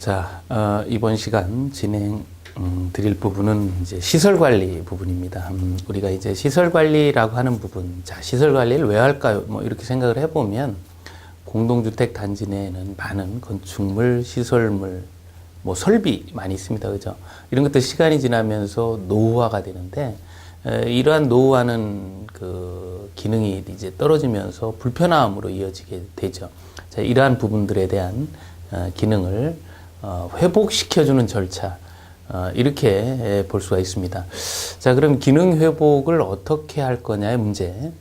자, 이번 시간 드릴 부분은 이제 시설 관리 부분입니다. 우리가 이제 시설 관리라고 하는 부분, 자, 시설 관리를 왜 할까요? 뭐 이렇게 생각을 해보면 공동주택 단지 내에는 많은 건축물, 시설물, 뭐 설비 많이 있습니다. 그죠? 이런 것들 시간이 지나면서 노후화가 되는데, 이러한 노후화는 그 기능이 이제 떨어지면서 불편함으로 이어지게 되죠. 자, 이러한 부분들에 대한 기능을 회복시켜주는 절차, 이렇게 볼 수가 있습니다. 자, 그럼 기능 회복을 어떻게 할 거냐의 문제.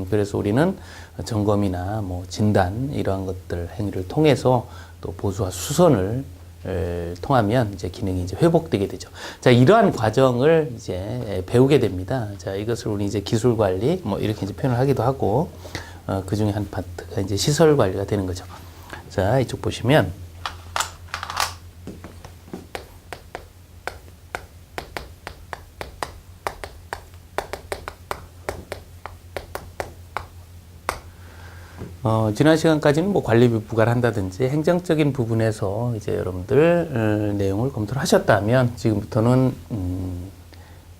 그래서 우리는 점검이나 뭐 진단 이러한 것들 행위를 통해서 또 보수와 수선을 통하면 이제 기능이 이제 회복되게 되죠. 자, 이러한 과정을 이제 배우게 됩니다. 자, 이것을 우리 이제 기술 관리 뭐 이렇게 이제 표현을 하기도 하고, 그 중에 한 파트가 이제 시설 관리가 되는 거죠. 자, 이쪽 보시면 지난 시간까지는 뭐 관리비 부과를 한다든지 행정적인 부분에서 이제 여러분들 내용을 검토를 하셨다면 지금부터는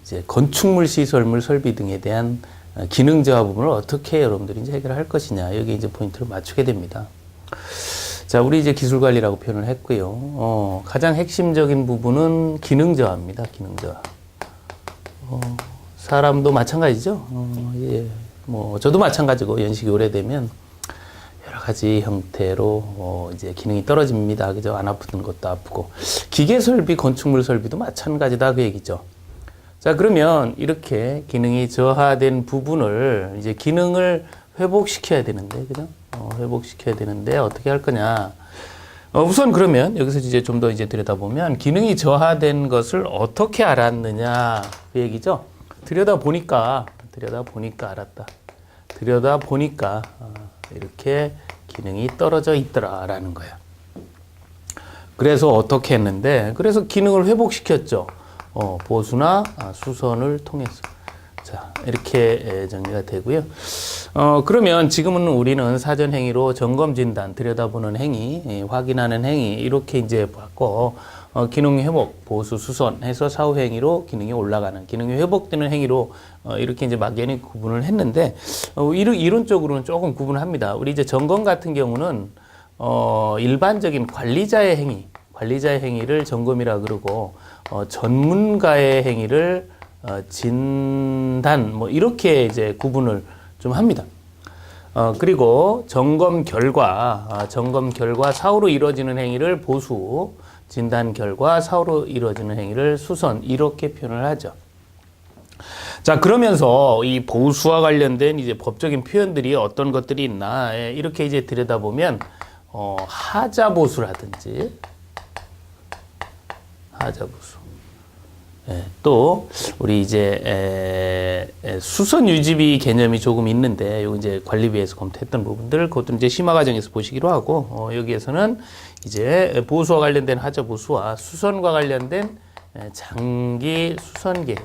이제 건축물, 시설물, 설비 등에 대한 기능 저하 부분을 어떻게 여러분들이 이제 해결할 것이냐, 여기 이제 포인트를 맞추게 됩니다. 자, 우리 이제 기술 관리라고 표현을 했고요. 가장 핵심적인 부분은 기능 저하입니다. 기능 저하. 사람도 마찬가지죠. 예. 뭐 저도 마찬가지고 연식이 오래되면 여러 가지 형태로 이제 기능이 떨어집니다. 그죠? 안 아픈 것도 아프고. 기계 설비, 건축물 설비도 마찬가지다 그 얘기죠. 자, 그러면 이렇게 기능이 저하된 부분을 이제 기능을 회복시켜야 되는데, 그죠? 회복시켜야 되는데 어떻게 할 거냐? 우선 그러면 여기서 이제 좀 더 이제 들여다보면 기능이 저하된 것을 어떻게 알았느냐 그 얘기죠. 들여다보니까 알았다. 들여다보니까 이렇게 기능이 떨어져 있더라라는 거야. 그래서 어떻게 했는데, 그래서 기능을 회복시켰죠. 보수나 수선을 통해서. 자, 이렇게 정리가 되고요. 그러면 지금은 우리는 사전 행위로 점검 진단, 들여다보는 행위, 확인하는 행위, 이렇게 이제 봤고, 기능 회복, 보수, 수선 해서 사후 행위로 기능이 올라가는, 기능이 회복되는 행위로 이렇게 이제 막연히 구분을 했는데, 이론적으로는 조금 구분을 합니다. 우리 이제 점검 같은 경우는 일반적인 관리자의 행위를 점검이라 그러고, 전문가의 행위를 진단, 뭐 이렇게 이제 구분을 좀 합니다. 그리고 점검 결과 사후로 이루어지는 행위를 보수, 진단 결과 사후로 이루어지는 행위를 수선, 이렇게 표현을 하죠. 자, 그러면서 이 보수와 관련된 이제 법적인 표현들이 어떤 것들이 있나, 이렇게 이제 들여다보면, 하자보수라든지, 또 우리 이제 수선 유지비 개념이 조금 있는데, 요 이제 관리비에서 검토했던 부분들, 그것도 이제 심화 과정에서 보시기로 하고, 여기에서는 이제 보수와 관련된 하자 보수와 수선과 관련된 장기 수선 계획,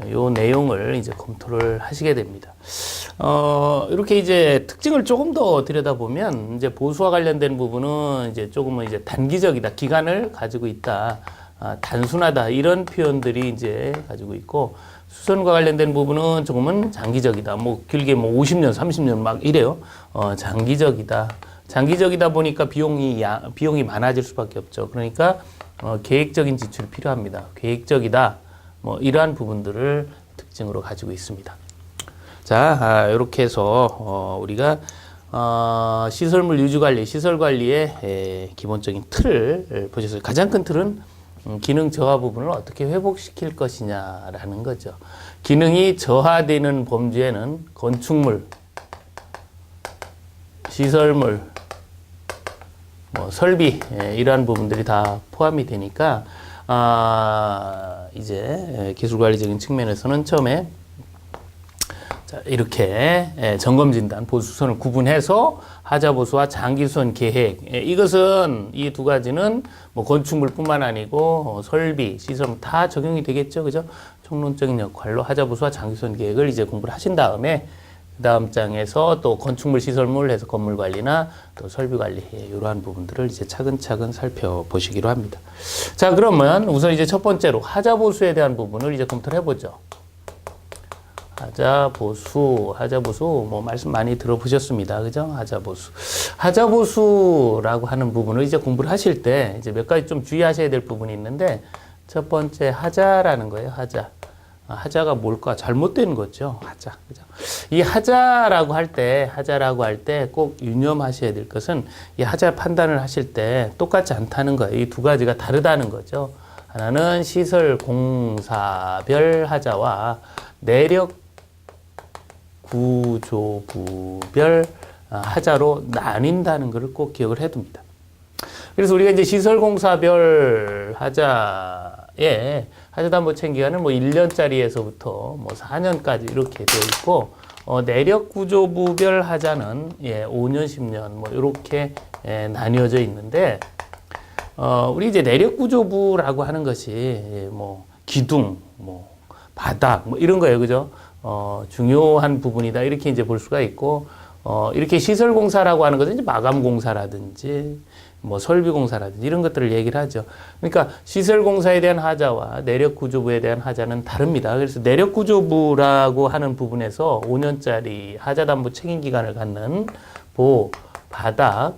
요 내용을 이제 검토를 하시게 됩니다. 이렇게 이제 특징을 조금 더 들여다보면, 이제 보수와 관련된 부분은 이제 조금은 이제 단기적이다, 기간을 가지고 있다, 단순하다, 이런 표현들이 이제 가지고 있고, 수선과 관련된 부분은 조금은 장기적이다, 뭐 길게 뭐 50년, 30년 막 이래요. 장기적이다 보니까 비용이 많아질 수밖에 없죠. 그러니까 계획적인 지출이 필요합니다. 계획적이다, 뭐 이러한 부분들을 특징으로 가지고 있습니다. 자, 이렇게 해서 우리가 시설물 유지관리, 시설관리의 기본적인 틀을 보셨어요. 가장 큰 틀은 기능 저하 부분을 어떻게 회복시킬 것이냐라는 거죠. 기능이 저하되는 범주에는 건축물, 시설물, 뭐 설비, 이러한 부분들이 다 포함이 되니까, 이제 기술관리적인 측면에서는 처음에 자, 이렇게 점검 진단, 보수 수선을 구분해서 하자 보수와 장기 수선 계획, 이것은 이 두 가지는 뭐 건축물뿐만 아니고 설비, 시설 다 적용이 되겠죠, 그죠? 총론적인 역할로 하자 보수와 장기 수선 계획을 이제 공부를 하신 다음에 다음 장에서 또 건축물, 시설물 해서 건물 관리나 또 설비 관리, 이러한 부분들을 이제 차근차근 살펴보시기로 합니다. 자, 그러면 우선 이제 첫 번째로 하자보수에 대한 부분을 이제 검토를 해보죠. 하자보수 뭐 말씀 많이 들어보셨습니다. 그죠? 하자보수라고 하는 부분을 이제 공부를 하실 때 이제 몇 가지 좀 주의하셔야 될 부분이 있는데, 첫 번째 하자라는 거예요. 하자가 뭘까? 잘못된 거죠. 그죠? 이 하자라고 할 때 꼭 유념하셔야 될 것은, 이 하자 판단을 하실 때 똑같지 않다는 거예요. 이 두 가지가 다르다는 거죠. 하나는 시설 공사별 하자와 내력 구조부별 하자로 나뉜다는 것을 꼭 기억을 해둡니다. 그래서 우리가 이제 시설공사별 하자에 하자담보체계기간은 뭐 1년짜리에서부터 뭐 4년까지 이렇게 되어 있고, 내력구조부별 하자는 5년, 10년 뭐 이렇게 나뉘어져 있는데, 우리 이제 내력구조부라고 하는 것이 뭐 기둥, 뭐 바닥 뭐 이런 거예요, 그죠? 중요한 부분이다 이렇게 이제 볼 수가 있고, 이렇게 시설공사라고 하는 것은 이제 마감공사라든지 뭐 설비공사라든지 이런 것들을 얘기를 하죠. 그러니까 시설공사에 대한 하자와 내력구조부에 대한 하자는 다릅니다. 그래서 내력구조부라고 하는 부분에서 5년짜리 하자담보 책임기간을 갖는 바닥,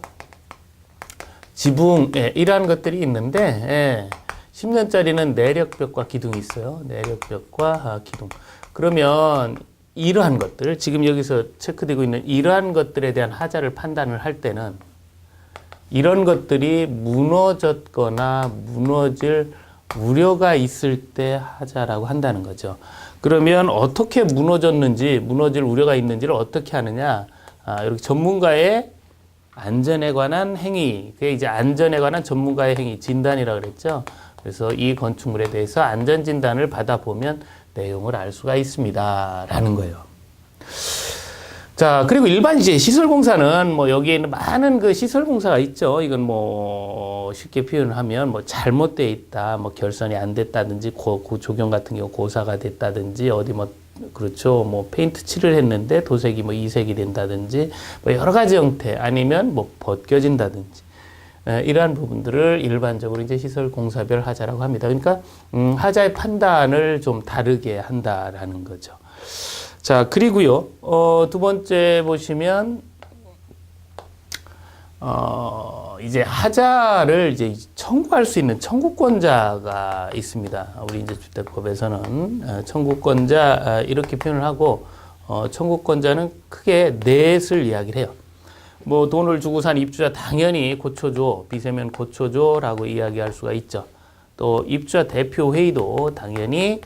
지붕, 이러한 것들이 있는데, 10년짜리는 내력벽과 기둥이 있어요. 내력벽과 기둥. 그러면 이러한 것들, 지금 여기서 체크되고 있는 이러한 것들에 대한 하자를 판단을 할 때는 이런 것들이 무너졌거나 무너질 우려가 있을 때 하자라고 한다는 거죠. 그러면 어떻게 무너졌는지, 무너질 우려가 있는지를 어떻게 하느냐? 이렇게 전문가의 안전에 관한 행위, 그게 이제 안전에 관한 전문가의 행위, 진단이라고 그랬죠. 그래서 이 건축물에 대해서 안전진단을 받아보면 내용을 알 수가 있습니다. 라는 거예요. 자, 그리고 일반 이제 시설공사는 뭐 여기에 있는 많은 그 시설공사가 있죠. 이건 뭐 쉽게 표현을 하면 뭐 잘못되어 있다, 뭐 결선이 안 됐다든지, 조경 같은 경우 고사가 됐다든지, 어디 뭐 그렇죠. 뭐 페인트 칠을 했는데 도색이 뭐 이색이 된다든지, 뭐 여러 가지 형태, 아니면 뭐 벗겨진다든지, 이러한 부분들을 일반적으로 이제 시설 공사별 하자라고 합니다. 그러니까 하자의 판단을 좀 다르게 한다라는 거죠. 자, 그리고요, 두 번째 보시면, 이제 하자를 이제 청구할 수 있는 청구권자가 있습니다. 우리 이제 주택법에서는 청구권자 이렇게 표현을 하고, 청구권자는 크게 넷을 이야기를 해요. 뭐 돈을 주고 산 입주자 당연히 고쳐줘, 비세면 고쳐줘라고 이야기할 수가 있죠. 또 입주자 대표 회의도 당연히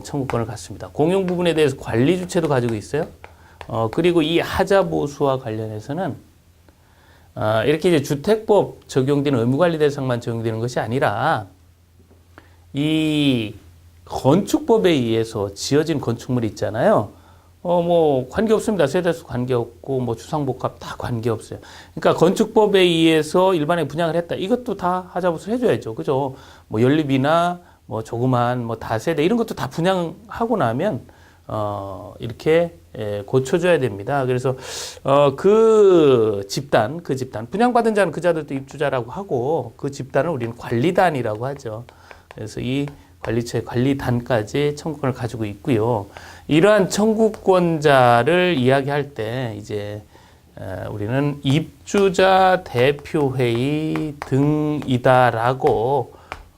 청구권을 갖습니다. 공용 부분에 대해서 관리 주체도 가지고 있어요. 그리고 이 하자 보수와 관련해서는 이렇게 이제 주택법 적용되는 의무관리 대상만 적용되는 것이 아니라 이 건축법에 의해서 지어진 건축물이 있잖아요. 뭐 관계없습니다. 세대수 관계없고 뭐 주상복합 다 관계없어요. 그러니까 건축법에 의해서 일반에 분양을 했다. 이것도 다 하자보수를 해줘야죠. 그죠? 뭐 연립이나 뭐 조그만 뭐 다세대 이런 것도 다 분양하고 나면 이렇게 고쳐줘야 됩니다. 그래서 그 집단 분양받은 자는 그 자들도 입주자라고 하고, 그 집단을 우리는 관리단이라고 하죠. 그래서 이 관리처의 관리단까지 청구권을 가지고 있고요. 이러한 청구권자를 이야기할 때 이제 우리는 입주자 대표회의 등이다라고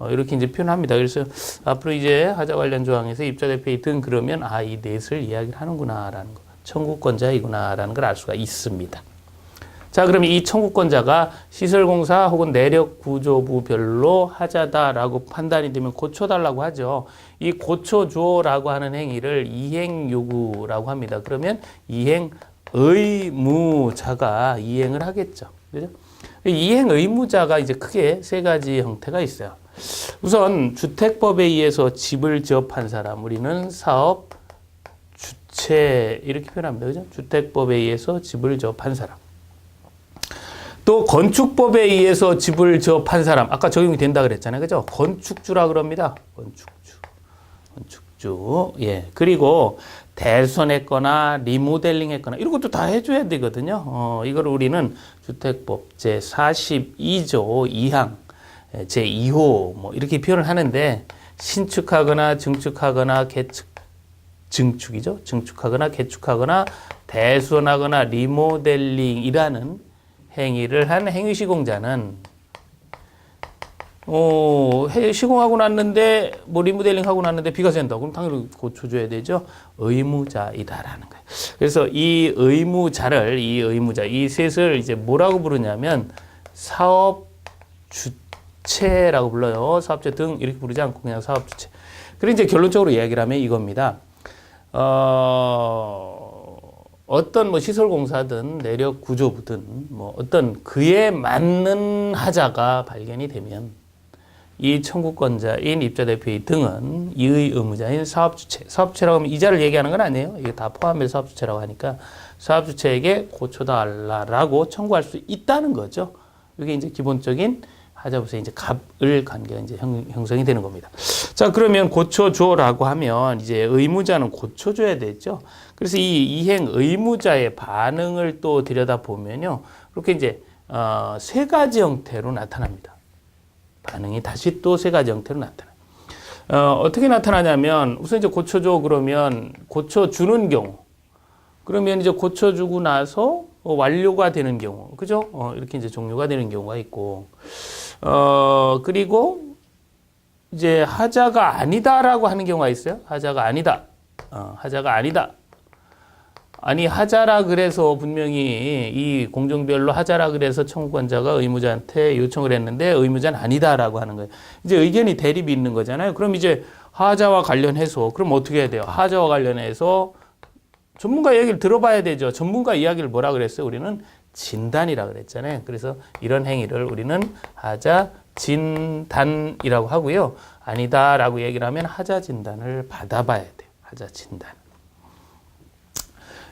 이렇게 이제 표현합니다. 그래서 앞으로 이제 하자 관련 조항에서 입주자 대표회의 등 그러면 이 넷을 이야기를 하는구나라는 거, 청구권자이구나라는 걸 알 수가 있습니다. 자, 그러면 이 청구권자가 시설공사 혹은 내력구조부별로 하자다라고 판단이 되면 고쳐달라고 하죠. 이 고쳐줘라고 하는 행위를 이행요구라고 합니다. 그러면 이행 의무자가 이행을 하겠죠. 그죠? 이행 의무자가 이제 크게 세 가지 형태가 있어요. 우선 주택법에 의해서 집을 지업한 사람, 우리는 사업 주체 이렇게 표현합니다. 그죠? 주택법에 의해서 집을 지업한 사람. 또 건축법에 의해서 집을 지업한 사람, 아까 적용이 된다 그랬잖아요. 그죠? 건축주라 그럽니다. 건축주. 예. 그리고 대손했거나 리모델링 했거나 이런 것도 다 해줘야 되거든요. 이걸 우리는 주택법 제42조 2항 제2호 뭐 이렇게 표현을 하는데 신축하거나 증축하거나 증축이죠. 증축하거나 개축하거나 대손하거나 리모델링이라는 행위를 한 행위시공자는 시공하고 났는데 뭐 리모델링 하고 났는데 비가 샌다. 그럼 당연히 고쳐줘야 되죠. 의무자이다라는 거예요. 그래서 이 의무자를 이 셋을 이제 뭐라고 부르냐면 사업 주체라고 불러요. 사업체 등 이렇게 부르지 않고 그냥 사업 주체. 그리고 이제 결론적으로 이야기를 하면 이겁니다. 어떤 뭐 시설공사든 내력 구조부든 뭐 어떤 그에 맞는 하자가 발견이 되면 이 청구권자인 입자대표의 등은 이의 의무자인 사업주체, 사업주체라고 하면 이자를 얘기하는 건 아니에요. 이게 다 포함해서 사업주체라고 하니까 사업주체에게 고쳐달라고 청구할 수 있다는 거죠. 이게 이제 기본적인 하자부서 이제 갑을 관계가 이제 형성이 되는 겁니다. 자, 그러면 고쳐줘라고 하면 이제 의무자는 고쳐줘야 되죠. 그래서 이 이행 의무자의 반응을 또 들여다보면요. 이렇게 이제, 세 가지 형태로 나타납니다. 반응이 다시 또 세 가지 형태로 나타나요. 어떻게 나타나냐면 우선 이제 고쳐줘 그러면 고쳐주는 경우. 그러면 이제 고쳐주고 나서 완료가 되는 경우. 그죠? 이렇게 이제 종료가 되는 경우가 있고. 그리고 이제 하자가 아니다라고 하는 경우가 있어요. 하자가 아니다. 하자가 아니다. 아니 하자라 그래서 분명히 이 공정별로 하자라 그래서 청구권자가 의무자한테 요청을 했는데 의무자는 아니다라고 하는 거예요. 이제 의견이 대립이 있는 거잖아요. 그럼 이제 하자와 관련해서 그럼 어떻게 해야 돼요? 하자와 관련해서 전문가 이야기를 들어봐야 되죠. 전문가 이야기를 뭐라 그랬어요? 우리는 진단이라 그랬잖아요. 그래서 이런 행위를 우리는 하자 진단이라고 하고요. 아니다라고 얘기를 하면 하자 진단을 받아봐야 돼요. 하자 진단.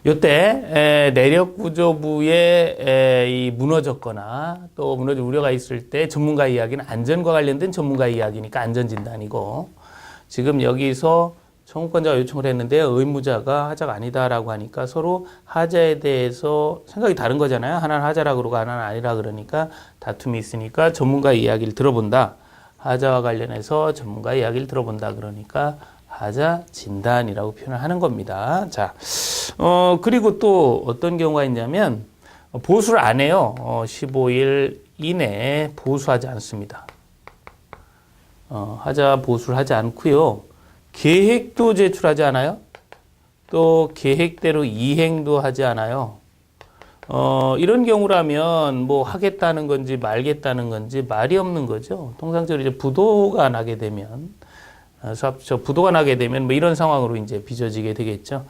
요때 내력 구조부에 이 무너졌거나 또 무너질 우려가 있을 때 전문가 이야기는 안전과 관련된 전문가 이야기니까 안전 진단이고 지금 여기서 청구권자가 요청을 했는데 의무자가 하자가 아니다라고 하니까 서로 하자에 대해서 생각이 다른 거잖아요. 하나는 하자라 그러고 하나는 아니라 그러니까 다툼이 있으니까 전문가 이야기를 들어본다. 하자와 관련해서 전문가 이야기를 들어본다. 그러니까 하자 진단이라고 표현을 하는 겁니다. 자, 그리고 또 어떤 경우가 있냐면 보수를 안 해요. 15일 이내에 보수하지 않습니다. 하자 보수를 하지 않고요. 계획도 제출하지 않아요. 또 계획대로 이행도 하지 않아요. 이런 경우라면 뭐 하겠다는 건지 말겠다는 건지 말이 없는 거죠. 통상적으로 이제 부도가 나게 되면 부도가 나게 되면 뭐 이런 상황으로 이제 빚어지게 되겠죠.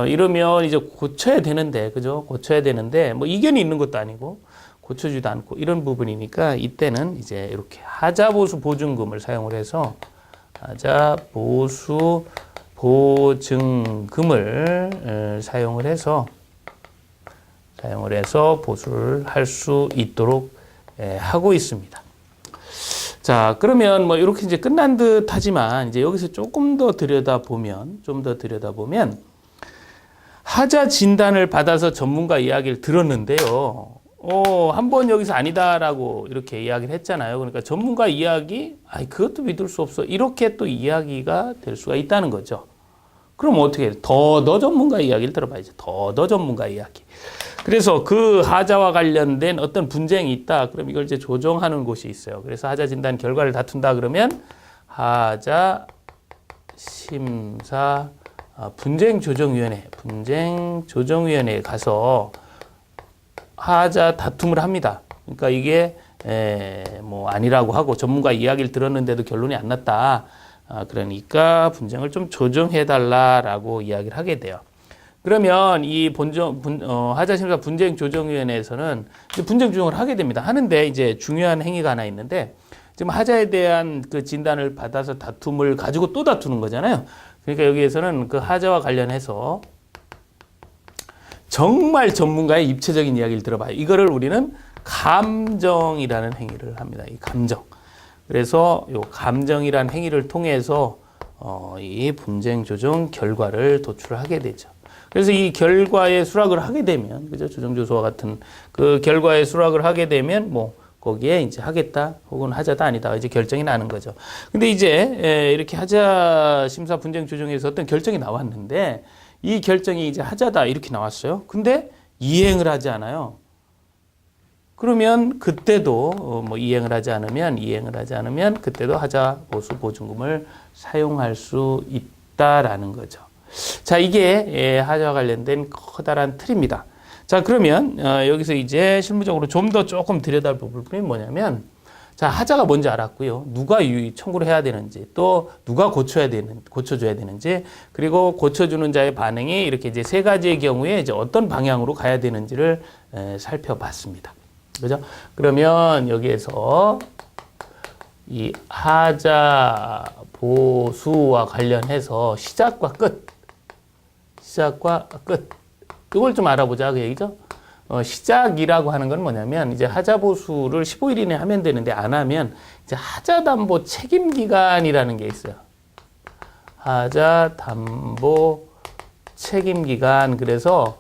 이러면 이제 고쳐야 되는데, 그죠? 고쳐야 되는데, 뭐 이견이 있는 것도 아니고, 고쳐주지도 않고, 이런 부분이니까 이때는 이제 이렇게 하자보수 보증금을 사용을 해서, 하자보수 보증금을 사용을 해서 보수를 할 수 있도록 하고 있습니다. 자, 그러면 뭐 이렇게 이제 끝난 듯 하지만 이제 여기서 조금 더 들여다보면 하자 진단을 받아서 전문가 이야기를 들었는데요. 한번 여기서 아니다라고 이렇게 이야기를 했잖아요. 그러니까 전문가 이야기, 그것도 믿을 수 없어. 이렇게 또 이야기가 될 수가 있다는 거죠. 그럼 어떻게 해요? 더 전문가 이야기를 들어봐야죠. 더 전문가 이야기. 그래서 그 하자와 관련된 어떤 분쟁이 있다. 그럼 이걸 이제 조정하는 곳이 있어요. 그래서 하자 진단 결과를 다툰다 그러면 하자 심사 분쟁조정위원회에 가서 하자 다툼을 합니다. 그러니까 이게 뭐 아니라고 하고 전문가 이야기를 들었는데도 결론이 안 났다. 그러니까 분쟁을 좀 조정해달라라고 이야기를 하게 돼요. 그러면 이 하자심사 분쟁조정위원회에서는 이제 분쟁 조정을 하게 됩니다. 하는데 이제 중요한 행위가 하나 있는데 지금 하자에 대한 그 진단을 받아서 다툼을 가지고 또 다투는 거잖아요. 그러니까 여기에서는 그 하자와 관련해서 정말 전문가의 입체적인 이야기를 들어봐요. 이거를 우리는 감정이라는 행위를 합니다. 이 감정. 그래서 이 감정이라는 행위를 통해서 이 분쟁 조정 결과를 도출하게 되죠. 그래서 이 결과에 수락을 하게 되면, 그죠? 조정조소와 같은 그 결과에 수락을 하게 되면, 뭐, 거기에 이제 하겠다, 혹은 하자다, 아니다, 이제 결정이 나는 거죠. 근데 이제, 이렇게 하자 심사 분쟁 조정에서 어떤 결정이 나왔는데, 이 결정이 이제 하자다, 이렇게 나왔어요. 근데 이행을 하지 않아요. 그러면 그때도, 뭐, 이행을 하지 않으면, 그때도 하자 보수 보증금을 사용할 수 있다라는 거죠. 자, 이게 하자와 관련된 커다란 틀입니다. 자, 그러면 여기서 이제 실무적으로 좀 더 조금 들여다볼 부분이 뭐냐면, 자, 하자가 뭔지 알았고요. 누가 유의 청구를 해야 되는지, 또 누가 고쳐줘야 되는지, 그리고 고쳐주는 자의 반응이 이렇게 이제 세 가지의 경우에 이제 어떤 방향으로 가야 되는지를 살펴봤습니다. 그죠? 그러면 여기에서 이 하자 보수와 관련해서 시작과 끝, 이걸 좀 알아보자 그 얘기죠. 시작이라고 하는 건 뭐냐면 이제 하자보수를 15일 이내에 하면 되는데 안 하면 이제 하자담보 책임기간이라는 게 있어요. 하자담보 책임기간. 그래서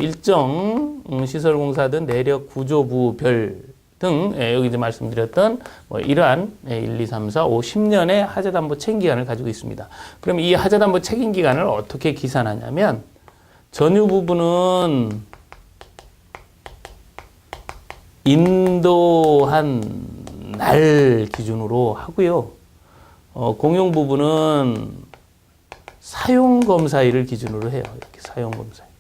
일정 시설공사든 내력구조부별 등 여기 이제 말씀드렸던 이러한 1, 2, 3, 4, 5, 10년의 하자담보 책임기간을 가지고 있습니다. 그럼 이 하자담보 책임기간을 어떻게 계산하냐면 전유 부분은 인도한 날 기준으로 하고요. 공용 부분은 사용검사일을 기준으로 해요. 이렇게 사용검사일.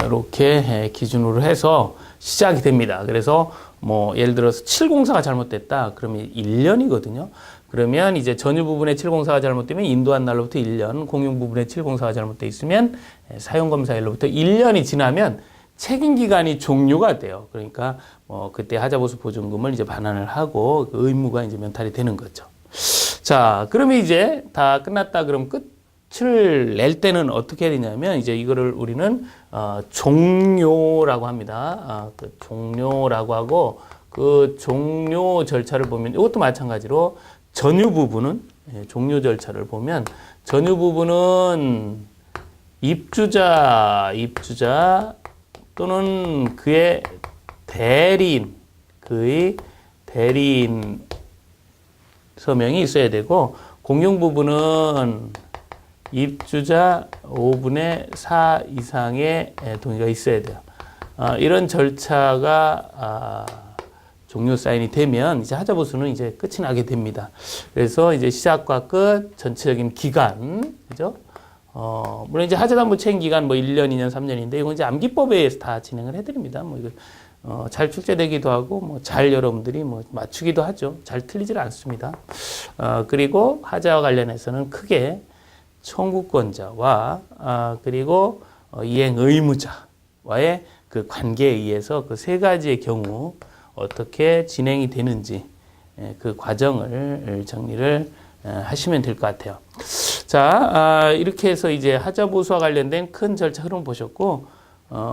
이렇게 기준으로 해서 시작이 됩니다. 그래서 뭐 예를 들어서 7공사가 잘못됐다. 그러면 1년이거든요. 그러면 이제 전유 부분의 7공사가 잘못되면 인도한 날로부터 1년, 공용 부분의 7공사가 잘못돼 있으면 사용검사일로부터 1년이 지나면 책임기간이 종료가 돼요. 그러니까 그때 하자보수 보증금을 이제 반환을 하고 그 의무가 이제 면탈이 되는 거죠. 자, 그러면 이제 다 끝났다. 그럼 끝을 낼 때는 어떻게 해야 되냐면 이제 이거를 우리는 종료라고 합니다. 그 종료라고 하고 그 종료 절차를 보면 이것도 마찬가지로 전유 부분은 종료 절차를 보면 전유 부분은 입주자 또는 그의 대리인 서명이 있어야 되고 공용 부분은 입주자 5분의 4 이상의 동의가 있어야 돼요. 이런 절차가 종료 사인이 되면 이제 하자보수는 이제 끝이 나게 됩니다. 그래서 이제 시작과 끝 전체적인 기간, 그죠? 물론 이제 하자담보 책임 기간 뭐 1년, 2년, 3년인데 이건 이제 암기법에 의해서 다 진행을 해드립니다. 뭐 이거 잘 출제되기도 하고 뭐 잘 여러분들이 뭐 맞추기도 하죠. 잘 틀리질 않습니다. 그리고 하자와 관련해서는 크게 청구권자와 그리고 이행 의무자와의 그 관계에 의해서 그 세 가지의 경우 어떻게 진행이 되는지 그 과정을 정리를 하시면 될 것 같아요. 자, 이렇게 해서 이제 하자보수와 관련된 큰 절차 흐름 보셨고,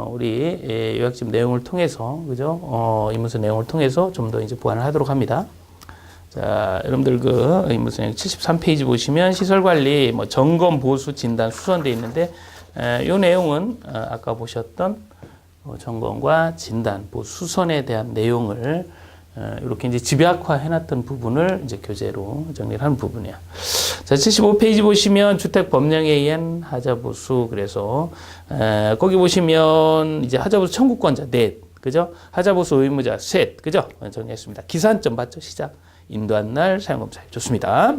우리 요약집 내용을 통해서, 그죠? 입문서 내용을 통해서 좀 더 이제 보완을 하도록 합니다. 자, 여러분들 그 입문서 내용 73페이지 보시면 시설관리, 뭐 점검, 보수, 진단, 수선돼 있는데, 이 내용은 아까 보셨던 점검과 진단, 보수, 수선에 대한 내용을 이렇게 이제 집약화 해놨던 부분을 이제 교재로 정리를 한 부분이야. 자, 75페이지 보시면 주택 법령에 의한 하자보수. 그래서, 거기 보시면 이제 하자보수 청구권자 넷. 그죠? 하자보수 의무자 셋. 그죠? 정리했습니다. 기산점 봤죠? 시작. 인도한 날 사용검사일. 좋습니다.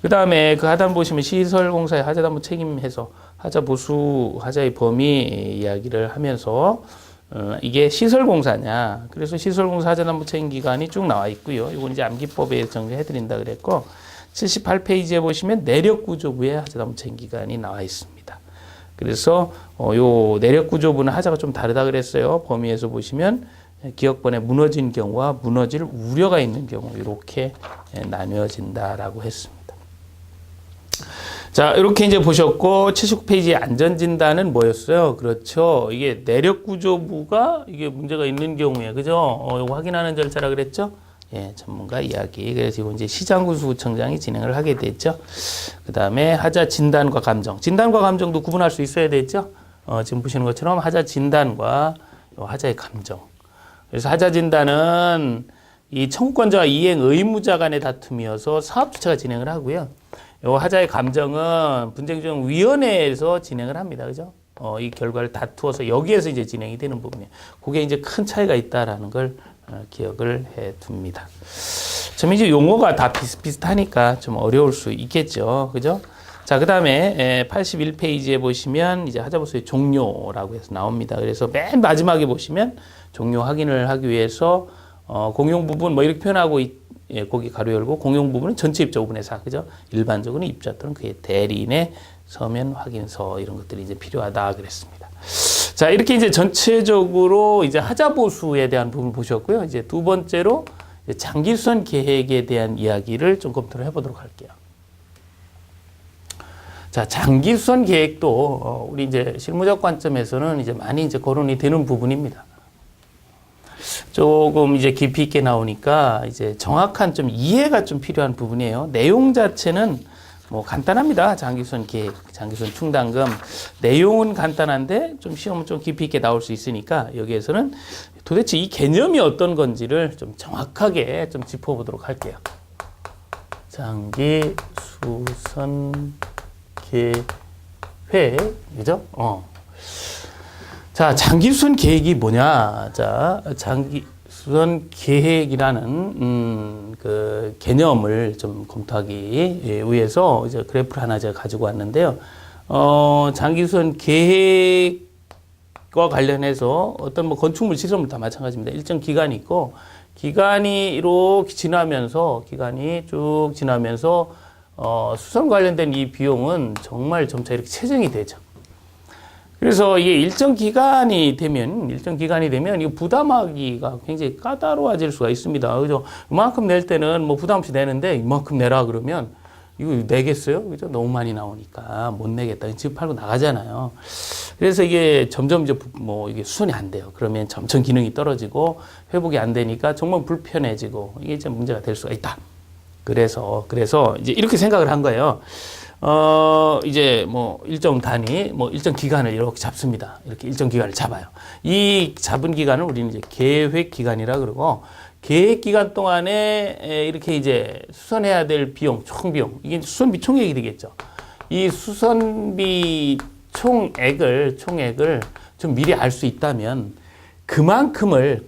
그 다음에 그 하단 보시면 시설공사의 하자담보 책임해서 하자보수, 하자의 범위 이야기를 하면서 이게 시설공사냐. 그래서 시설공사 하자담보 책임 기간이 쭉 나와 있고요. 이건 이제 암기법에 정리해드린다 그랬고, 78페이지에 보시면 내력구조부의 하자담보 책임 기간이 나와 있습니다. 그래서 요 내력구조부는 하자가 좀 다르다 그랬어요. 범위에서 보시면 기업번에 무너진 경우와 무너질 우려가 있는 경우 이렇게 나뉘어진다라고 했습니다. 자, 이렇게 이제 보셨고, 79페이지의 안전진단은 뭐였어요? 그렇죠. 이게 내력구조부가 이게 문제가 있는 경우에, 그죠? 이거 확인하는 절차라 그랬죠? 예, 전문가 이야기. 그래서 이거 이제 시장군수구청장이 진행을 하게 됐죠. 그 다음에 하자 진단과 감정. 진단과 감정도 구분할 수 있어야 되죠. 지금 보시는 것처럼 하자 진단과 하자의 감정. 그래서 하자 진단은 이 청구권자와 이행 의무자 간의 다툼이어서 사업주체가 진행을 하고요. 요 하자의 감정은 분쟁조정위원회에서 진행을 합니다. 그죠? 이 결과를 다투어서 여기에서 이제 진행이 되는 부분이에요. 그게 이제 큰 차이가 있다라는 걸 기억을 해 둡니다. 좀 이제 용어가 다 비슷비슷하니까 좀 어려울 수 있겠죠. 그죠? 자, 그 다음에 81페이지에 보시면 이제 하자보수의 종료라고 해서 나옵니다. 그래서 맨 마지막에 보시면 종료 확인을 하기 위해서 공용 부분 뭐 이렇게 표현하고 예, 거기 가로 열고 공용 부분은 전체 입자 5분의 4. 그죠? 일반적으로는 입자 또는 그의 대리인의 서면 확인서 이런 것들이 이제 필요하다 그랬습니다. 자, 이렇게 이제 전체적으로 이제 하자보수에 대한 부분을 보셨고요. 이제 두 번째로 장기수선 계획에 대한 이야기를 좀 검토를 해보도록 할게요. 자, 장기수선 계획도 우리 이제 실무적 관점에서는 이제 많이 이제 거론이 되는 부분입니다. 조금 이제 깊이 있게 나오니까 이제 정확한 좀 이해가 좀 필요한 부분이에요. 내용 자체는 뭐 간단합니다. 장기수선 계획, 장기수선 충당금. 내용은 간단한데 좀 시험은 좀 깊이 있게 나올 수 있으니까 여기에서는 도대체 이 개념이 어떤 건지를 좀 정확하게 좀 짚어보도록 할게요. 장기수선 계획, 그죠? 자, 장기수선 계획이 뭐냐? 자, 장기수선 계획이라는 그 개념을 좀 검토하기 위해서 이제 그래프를 하나 제가 가지고 왔는데요. 장기수선 계획과 관련해서 어떤 뭐 건축물 시설물 다 마찬가지입니다. 일정 기간이 있고, 기간이 이렇게 지나면서, 수선 관련된 이 비용은 정말 점차 이렇게 체증이 되죠. 그래서 이게 일정 기간이 되면 이거 부담하기가 굉장히 까다로워질 수가 있습니다. 그죠? 이만큼 낼 때는 뭐 부담 없이 내는데 이만큼 내라 그러면 이거 내겠어요? 그죠? 너무 많이 나오니까 못 내겠다. 집 팔고 나가잖아요. 그래서 이게 점점 이제 뭐 이게 수선이 안 돼요. 그러면 점점 기능이 떨어지고 회복이 안 되니까 정말 불편해지고 이게 이제 문제가 될 수가 있다. 그래서 이제 이렇게 생각을 한 거예요. 이제 뭐 일정 단위, 뭐 일정 기간을 이렇게 잡습니다. 이렇게 일정 기간을 잡아요. 이 잡은 기간을 우리는 이제 계획 기간이라 그러고, 계획 기간 동안에 이렇게 이제 수선해야 될 비용, 총 비용, 이게 수선비 총액이 되겠죠. 이 수선비 총액을 좀 미리 알 수 있다면 그만큼을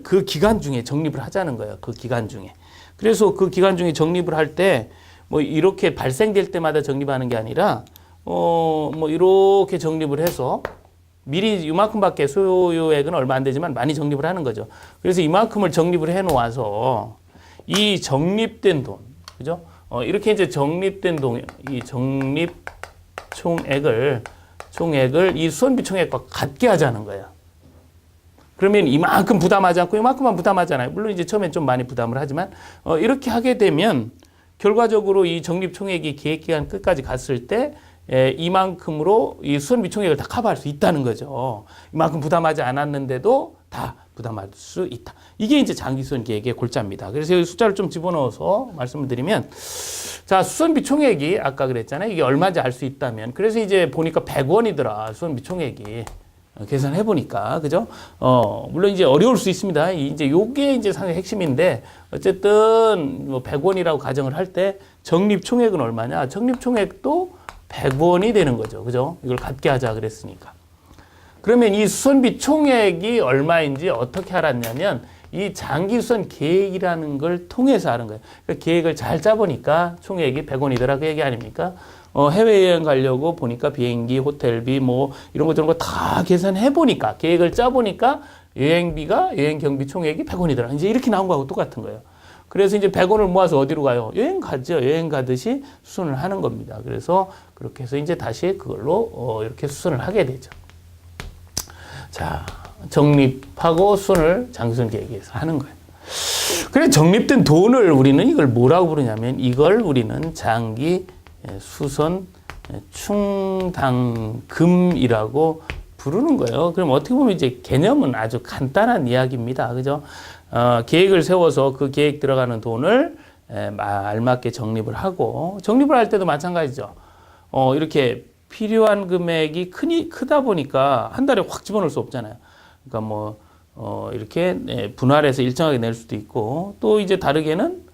그 기간 중에 적립을 하자는 거예요. 그 기간 중에. 그래서 그 기간 중에 적립을 할 때 뭐 이렇게 발생될 때마다 적립하는 게 아니라 뭐 이렇게 적립을 해서 미리 이만큼밖에 소요액은 얼마 안 되지만 많이 적립을 하는 거죠. 그래서 이만큼을 적립을 해 놓아서 이 적립된 돈, 그죠? 이렇게 이제 적립된 돈, 이 적립 총액을 이 수선비 총액과 같게 하자는 거예요. 그러면 이만큼 부담하지 않고 이만큼만 부담하잖아요. 물론 이제 처음엔 좀 많이 부담을 하지만 이렇게 하게 되면 결과적으로 이 적립 총액이 계획 기간 끝까지 갔을 때 이만큼으로 이 수선비 총액을 다 커버할 수 있다는 거죠. 이만큼 부담하지 않았는데도 다 부담할 수 있다. 이게 이제 장기수선 계획의 골자입니다. 그래서 여기 숫자를 좀 집어넣어서 말씀을 드리면, 자, 수선비 총액이 아까 그랬잖아요. 이게 얼마인지 알 수 있다면. 그래서 이제 보니까 100원이더라. 수선비 총액이. 계산해 보니까, 그죠? 물론 이제 어려울 수 있습니다. 이제 요게 이제 상당히 핵심인데, 어쨌든 뭐 100원이라고 가정을 할 때 적립 총액은 얼마냐? 적립 총액도 100원이 되는 거죠. 그죠? 이걸 같게 하자 그랬으니까. 그러면 이 수선비 총액이 얼마인지 어떻게 알았냐면, 이 장기수선 계획이라는 걸 통해서 아는 거예요. 그러니까 계획을 잘 짜보니까 총액이 100원이더라 그 얘기 아닙니까? 해외여행 가려고 보니까 비행기, 호텔비, 뭐, 이런 거 저런 거 다 계산해 보니까, 계획을 짜 보니까 여행비가, 여행 경비 총액이 100원이더라. 이제 이렇게 나온 거하고 똑같은 거예요. 그래서 이제 100원을 모아서 어디로 가요? 여행 가죠. 여행 가듯이 수선을 하는 겁니다. 그래서 그렇게 해서 이제 다시 그걸로 이렇게 수선을 하게 되죠. 자, 적립하고 수선을 장기수선 계획에서 하는 거예요. 그래, 적립된 돈을 우리는 이걸 뭐라고 부르냐면, 이걸 우리는 장기 수선 충당금이라고 부르는 거예요. 그럼 어떻게 보면 이제 개념은 아주 간단한 이야기입니다. 그죠? 계획을 세워서 그 계획 들어가는 돈을 알맞게 적립을 하고, 적립을 할 때도 마찬가지죠. 이렇게 필요한 금액이 크다 보니까 한 달에 확 집어넣을 수 없잖아요. 그러니까 이렇게 분할해서 일정하게 낼 수도 있고, 또 이제 다르게는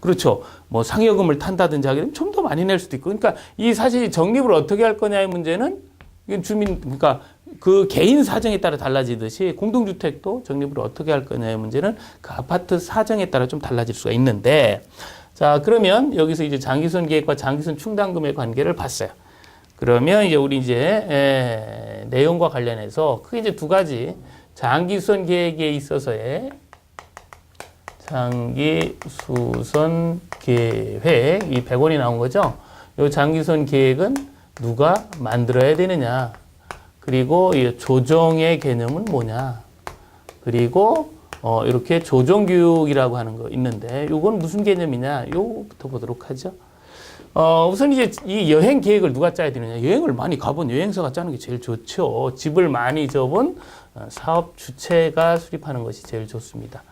그렇죠. 상여금을 탄다든지 하게 되면 좀 더 많이 낼 수도 있고. 그러니까 이 사실 적립을 어떻게 할 거냐의 문제는 이건 그러니까 그 개인 사정에 따라 달라지듯이 공동주택도 적립을 어떻게 할 거냐의 문제는 그 아파트 사정에 따라 좀 달라질 수가 있는데, 자, 그러면 여기서 이제 장기순 계획과 장기순 충당금의 관계를 봤어요. 그러면 이제 우리 이제 내용과 관련해서 크게 이제 두 가지, 장기순 계획에 있어서의 장기수선 계획, 이 100원이 나온 거죠. 이 장기수선 계획은 누가 만들어야 되느냐, 그리고 이 조정의 개념은 뭐냐, 그리고 이렇게 조정교육이라고 하는 거 있는데, 이건 무슨 개념이냐, 요거부터 보도록 하죠. 우선 이제 이 여행 계획을 누가 짜야 되느냐, 여행을 많이 가본 여행사가 짜는 게 제일 좋죠. 집을 많이 접은 사업 주체가 수립하는 것이 제일 좋습니다.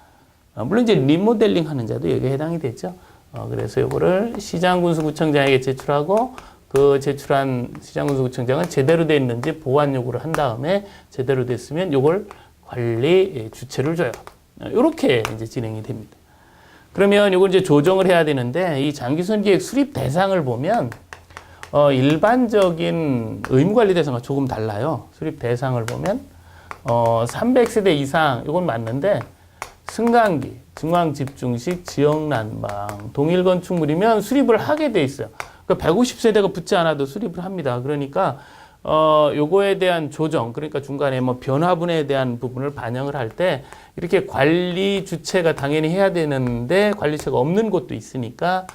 물론 이제 리모델링 하는 자도 여기에 해당이 되죠. 그래서 요거를 시장군수구청장에게 제출하고, 그 제출한 시장군수구청장은 제대로 돼 있는지 보완 요구를 한 다음에 제대로 됐으면 요걸 관리 주체를 줘요. 요렇게 이제 진행이 됩니다. 그러면 요걸 이제 조정을 해야 되는데, 이 장기순 계획 수립 대상을 보면 일반적인 의무관리 대상과 조금 달라요. 수립 대상을 보면 300세대 이상 요건 맞는데, 승강기, 중앙집중식, 지역난방, 동일건축물이면 수립을 하게 돼 있어요. 그러니까 150세대가 붙지 않아도 수립을 합니다. 그러니까 요거에 대한 조정, 그러니까 중간에 변화분에 대한 부분을 반영을 할 때 이렇게 관리 주체가 당연히 해야 되는데 관리처가 없는 곳도 있으니까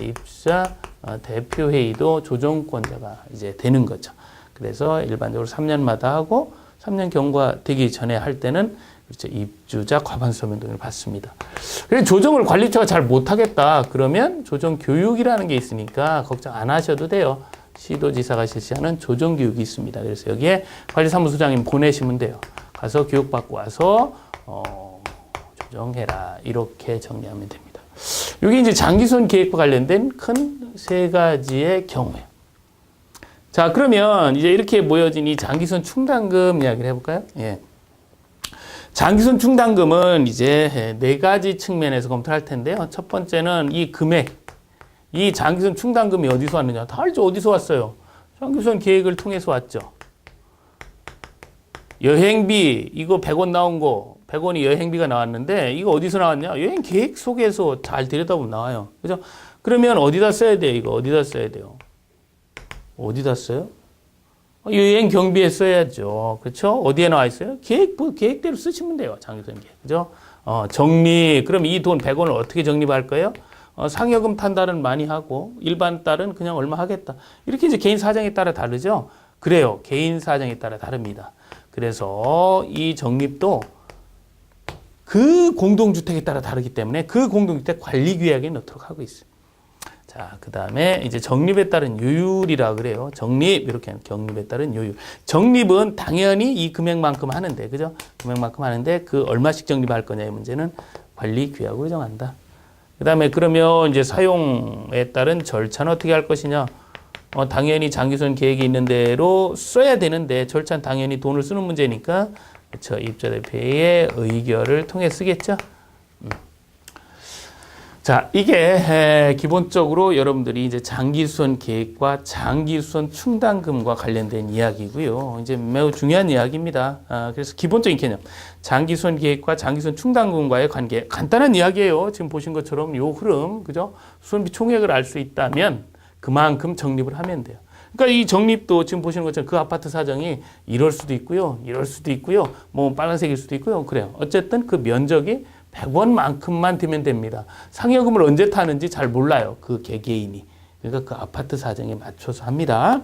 입주자 대표회의도 조정권자가 이제 되는 거죠. 그래서 일반적으로 3년마다 하고 3년 경과되기 전에 할 때는 그렇죠. 입주자 과반수 등을 받습니다. 그래서 조정을 관리처가 잘 못하겠다 그러면 조정 교육이라는 게 있으니까 걱정 안 하셔도 돼요. 시도지사가 실시하는 조정 교육이 있습니다. 그래서 여기에 관리사무소장님 보내시면 돼요. 가서 교육받고 와서 조정해라, 이렇게 정리하면 됩니다. 이게 이제 장기순 계획과 관련된 큰 세 가지의 경우예요. 자, 그러면 이제 이렇게 모여진 이 장기순 충당금 이야기를 해볼까요? 예. 장기순 충당금은 이제 네 가지 측면에서 검토할 텐데요. 첫 번째는 이 금액, 이 장기순 충당금이 어디서 왔느냐. 다 알죠. 어디서 왔어요? 장기순 계획을 통해서 왔죠. 여행비, 이거 100원 나온 거, 100원이 여행비가 나왔는데, 이거 어디서 나왔냐? 여행 계획 속에서 잘 들여다보면 나와요. 그죠? 그러면 어디다 써야 돼요? 이거 어디다 써야 돼요? 어디다 써요? 여행 경비에 써야죠. 그렇죠? 어디에 나와 있어요? 계획대로 쓰시면 돼요. 장기순 계획. 그죠? 적립. 그럼 이 돈 100원을 어떻게 적립할 거예요? 상여금 탄달은 많이 하고, 일반 달은 그냥 얼마 하겠다. 이렇게 이제 개인 사정에 따라 다르죠? 그래요. 개인 사정에 따라 다릅니다. 그래서 이 적립도 그 공동주택에 따라 다르기 때문에 그 공동주택 관리규약에 넣도록 하고 있어요. 자, 그 다음에 이제 적립에 따른 요율이라 그래요. 적립, 이렇게 하는 적립에 따른 요율. 적립은 당연히 이 금액만큼 하는데, 그죠? 금액만큼 하는데 그 얼마씩 적립할 거냐의 문제는 관리규약으로 정한다. 그 다음에 그러면 이제 사용에 따른 절차는 어떻게 할 것이냐? 당연히 장기순 계획이 있는 대로 써야 되는데, 절차는 당연히 돈을 쓰는 문제니까, 그렇죠. 입주자대표의 의결을 통해 쓰겠죠? 자, 이게 기본적으로 여러분들이 이제 장기수선 계획과 장기수선 충당금과 관련된 이야기고요. 이제 매우 중요한 이야기입니다. 그래서 기본적인 개념, 장기수선 계획과 장기수선 충당금과의 관계, 간단한 이야기예요. 지금 보신 것처럼 요 흐름, 그죠? 수선비 총액을 알 수 있다면 그만큼 적립을 하면 돼요. 그러니까 이 적립도 지금 보시는 것처럼 그 아파트 사정이 이럴 수도 있고요, 이럴 수도 있고요, 뭐 빨간색일 수도 있고요. 그래요. 어쨌든 그 면적이 100원만큼만 되면 됩니다. 상여금을 언제 타는지 잘 몰라요. 그 개개인이. 그러니까 그 아파트 사정에 맞춰서 합니다.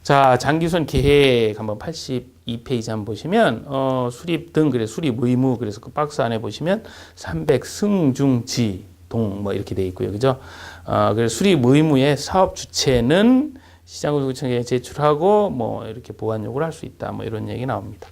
자, 장기순 계획 한번 82페이지 한번 보시면 수립 등, 그래서 수립 의무, 그래서 그 박스 안에 보시면 300 승중지 동 뭐 이렇게 돼 있고요. 그죠? 그래서 수립 의무의 사업 주체는 시장군수구청에 제출하고 뭐 이렇게 보완 요구를 할 수 있다. 뭐 이런 얘기 나옵니다.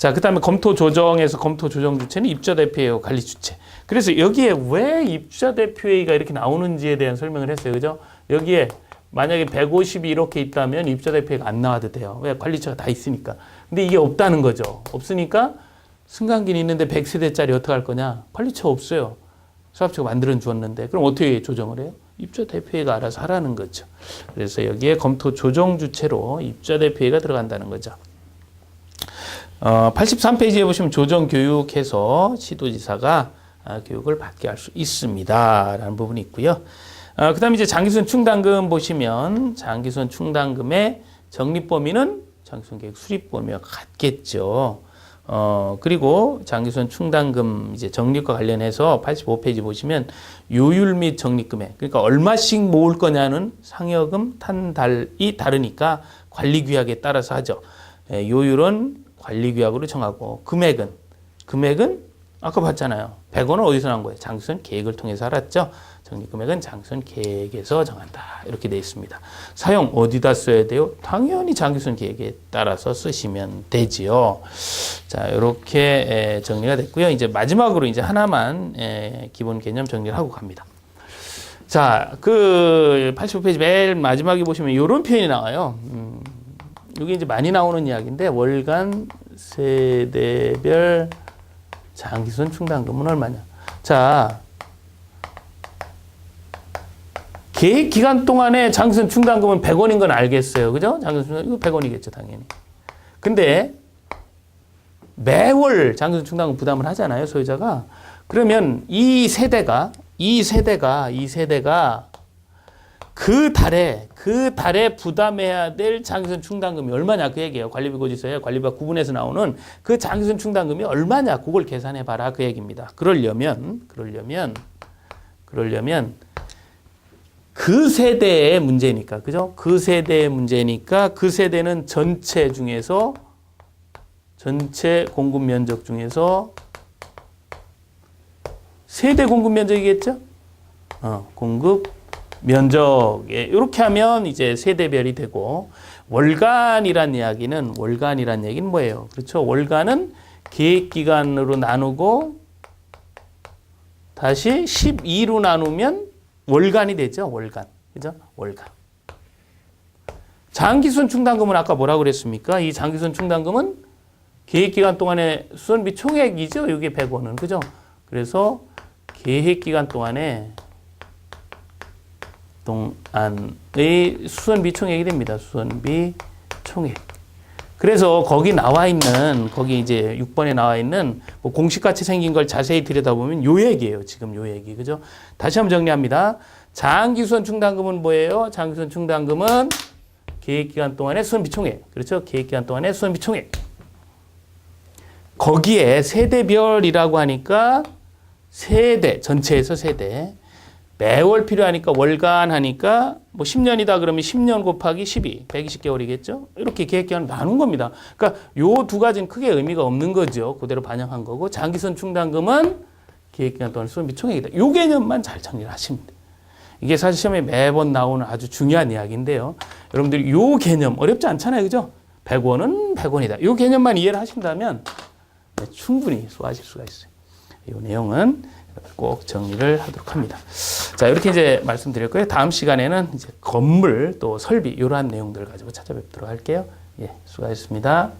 자, 그 다음에 검토 조정에서 검토 조정 주체는 입주자 대표회의 관리 주체. 그래서 여기에 왜 입주자 대표회의가 이렇게 나오는지에 대한 설명을 했어요. 그죠? 여기에 만약에 150이 이렇게 있다면 입주자 대표회의가 안 나와도 돼요. 왜? 관리처가 다 있으니까. 근데 이게 없다는 거죠. 없으니까 승강기는 있는데 100세대짜리 어떻게 할 거냐? 관리처 없어요. 사업체가 만들어 주었는데. 그럼 어떻게 조정을 해요? 입주자 대표회의가 알아서 하라는 거죠. 그래서 여기에 검토 조정 주체로 입주자 대표회의가 들어간다는 거죠. 83페이지에 보시면 조정 교육해서 시도지사가 교육을 받게 할 수 있습니다. 라는 부분이 있고요. 그 다음에 이제 장기순 충당금 보시면 장기순 충당금의 적립 범위는 장기순 계획 수립 범위와 같겠죠. 그리고 장기순 충당금 이제 적립과 관련해서 85페이지 보시면 요율 및 적립 금액, 그러니까 얼마씩 모을 거냐는 상여금 탄달이 다르니까 관리규약에 따라서 하죠. 요율은 관리규약으로 정하고 금액은 아까 봤잖아요. 100원은 어디서 나온 거예요? 장기순 계획을 통해서 알았죠. 적립금액은 장기순 계획에서 정한다. 이렇게 되어 있습니다. 사용 어디다 써야 돼요? 당연히 장기순 계획에 따라서 쓰시면 되지요. 자, 이렇게 정리가 됐고요. 이제 마지막으로 이제 하나만 기본 개념 정리를 하고 갑니다. 자, 그 85페이지 맨 마지막에 보시면 이런 표현이 나와요. 이게 이제 많이 나오는 이야기인데 월간 세대별 장기순 충당금은 얼마냐? 자, 계획 기간 동안에 장기순 충당금은 100원인 건 알겠어요. 그죠? 장기순 충당금 이거 100원이겠죠, 당연히. 근데 매월 장기순 충당금 부담을 하잖아요, 소유자가. 그러면 이 세대가 그 달에 부담해야 될 장기순 충당금이 얼마냐 그 얘기예요. 관리비 고지서에 관리비와 구분해서 나오는 그 장기순 충당금이 얼마냐 그걸 계산해 봐라 그 얘기입니다. 그러려면 그 세대의 문제니까, 그죠? 그 세대의 문제니까 그 세대는 전체 공급 면적 중에서 세대 공급 면적이겠죠? 공급 면적에 이렇게 하면 이제 세대별이 되고 월간이란 얘기는 뭐예요? 그렇죠? 월간은 계획 기간으로 나누고 다시 12로 나누면 월간이 되죠. 월간. 그죠? 월간. 장기순 충당금은 아까 뭐라고 그랬습니까? 이 장기순 충당금은 계획 기간 동안의 수선비 총액이죠. 이게 100원은. 그죠? 그래서 계획 기간 동안의 수선비 총액이 됩니다. 수선비 총액. 그래서 거기 이제 6번에 나와 있는 뭐 공식같이 생긴 걸 자세히 들여다보면 요 얘기예요. 지금 요 얘기. 그죠? 다시 한번 정리합니다. 장기수선 충당금은 뭐예요? 장기수선 충당금은 계획기간 동안의 수선비 총액. 그렇죠? 계획기간 동안의 수선비 총액. 거기에 세대별이라고 하니까 세대, 전체에서 세대. 매월 필요하니까 월간 하니까 뭐 10년이다 그러면 10년 곱하기 12, 120개월이겠죠? 이렇게 계획기간을 나눈 겁니다. 그러니까 요 두 가지는 크게 의미가 없는 거죠. 그대로 반영한 거고 장기선 충당금은 계획기간 동안 수선비 총액이다. 요 개념만 잘 정리를 하시면 돼요. 이게 사실 시험에 매번 나오는 아주 중요한 이야기인데요. 여러분들이 요 개념 어렵지 않잖아요. 그죠? 100원은 100원이다. 요 개념만 이해를 하신다면 충분히 수고하실 수가 있어요. 이 내용은 꼭 정리를 하도록 합니다. 자, 이렇게 이제 말씀드렸고요. 다음 시간에는 이제 건물 또 설비 이러한 내용들을 가지고 찾아뵙도록 할게요. 예, 수고하셨습니다.